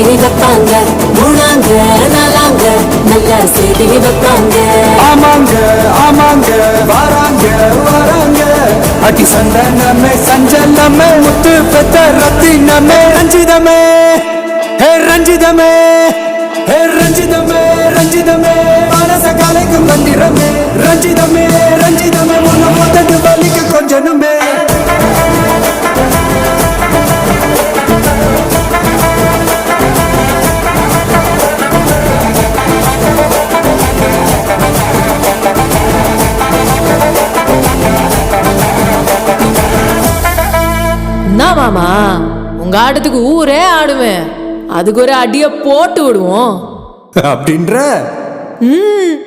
செய்தி வைப்பாங்க. மூணாங்க நாலாங்க நல்ல செய்தி வைப்பாங்க. ஆமாங்க ஆமாங்க வராங்க வராங்க அடி சந்தனமே சஞ்சலமே முத்து பெத்த ரத்தினமே ரஞ்சிதமே ஹே ரஞ்சிதமே ஹே ரஞ்சிதமே ரஞ்சிதமே மனச கலைக்கும் மந்திரமே ரஞ்சிதமே ரஞ்சிதமே முன்ன மொத்தது வலிக்கு கொஞ்சனுமே. என்ன மாமா உங்க ஆட்டத்துக்கு ஊரே ஆடுவேன், அதுக்கு ஒரு அடிய போட்டு விடுவோம் அப்படின்ற ம்